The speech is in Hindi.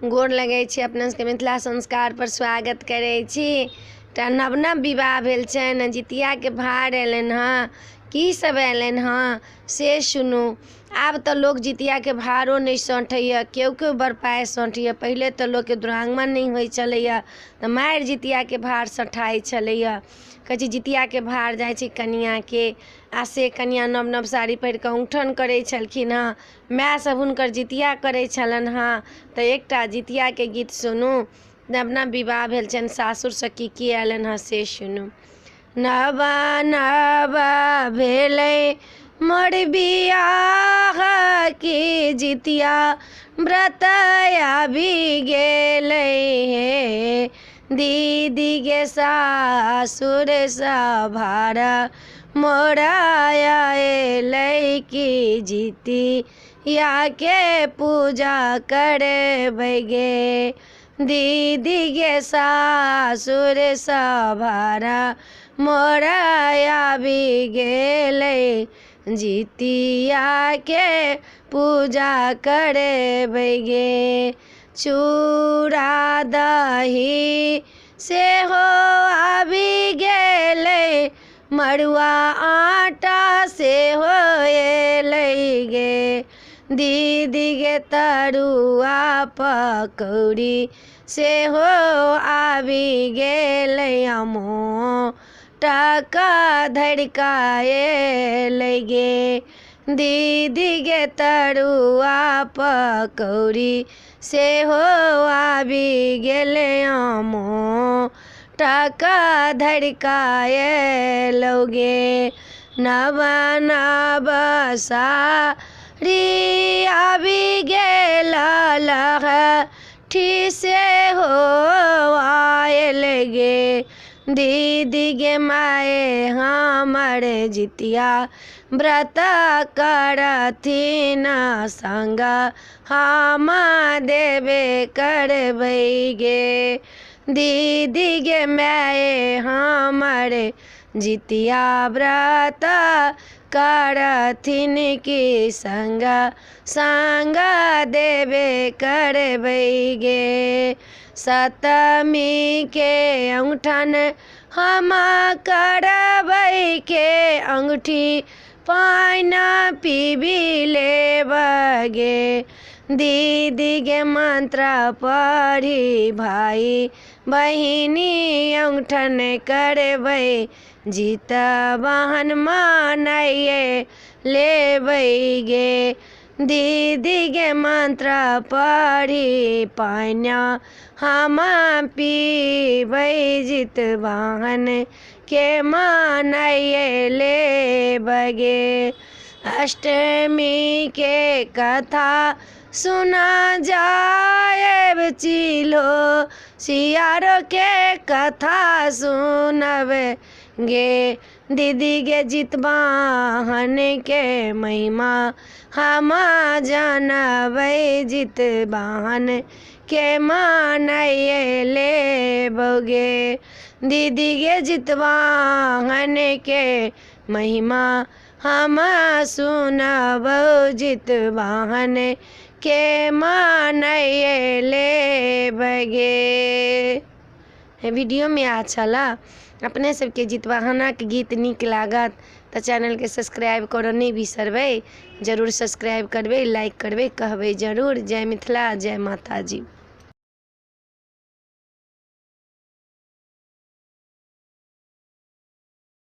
गोर लगै छी। अपना सबके मिथिला संस्कार पर स्वागत करै छी। एकटा नव नव विवाह भेल छनि, जितियाके भार अयलनि हँ। की सब अयलनि हँ से सुनू। आब तऽ लोक जितियाके भारो नहि सौंठैए, केओ बड़ पाइ सौंठैए। पहिले तऽ लोकके दुरागमन नहि होइ छलैए तऽ मारि जितियाके भार सौंठाइ छलैए। कहै छै जितियाके भार जाइ छै कनिआँके, आ से कनिआँ नव नव साड़ी पहिर कऽ औँठन करै छलखिन हँ। मायसभ हुनकर जितिया करै छलनि हँ। तऽ एकटा जितियाके गीत सुनू। नव नव विवाह भेल छनि, सासुरसँ की अयलनि हँ से सुनू। नव नव भेलै मोर बियाह की जितिया व्रत आबि गेलै हे। दीदी गे सासुर सँ भार मोरा अयलै की जितियाके पूजा करबै गे। दीदी गे सासुर सँ भार मोरा आबि गेलै, जितियाके पूजा करबै गे। चूड़ा दही सेहो आबि गेलै, मड़ुआ आटा सेहो अयलै गे। दीदी गे तरुआ पकौड़ी सेहो आबि गेलै, मोटका धरिका अयलै गे। दीदी गे तरुआ पकौड़ी सेहो आबि गेलै, मोटका धरिका अयलौ गे। नव नव साड़ी आबि गेल, लहठी सेहो आयल गे। दीदी गे माय हमर जितिया व्रत करथिन, संग हम देबे करबै गे। दीदी गे माय हमर जितिया व्रत करथिन, की संग संग देबे करबै गे। सप्तमीके औँठन हम करबै के, अंगूठी पानि पीबी लेब गे। दीदी गे मंत्र पढ़ी भाई बहिनी औँठन करबै, जितवाहन मनाइए लेबै गे। दीदी गे मंत्र पढ़ी पानि हम पीबै, जितवाहन के मनाइए लेब गे। अष्टमी के कथा सुना जाएब, चिलो सियारो के कथा सुनब गे। दीदी गे जितवाहन के महिमा हम जानबै, जितवाहन के मनाइए लेबौ गे। दीदी गे जितवाहन के महिमा हम सुनबौ, जितवाहन के मनाइए लेब गे। वीडियो में अच्छा ला अपने सबके जितवाहनक गीत नीक लागत तऽ चैनलके सब्सक्राइब करऽ नहि बिसरबै। जरूर सब्सक्राइब करबै, लाइक करबै, कहबै जरूर। जय मिथिला, जय माता जी।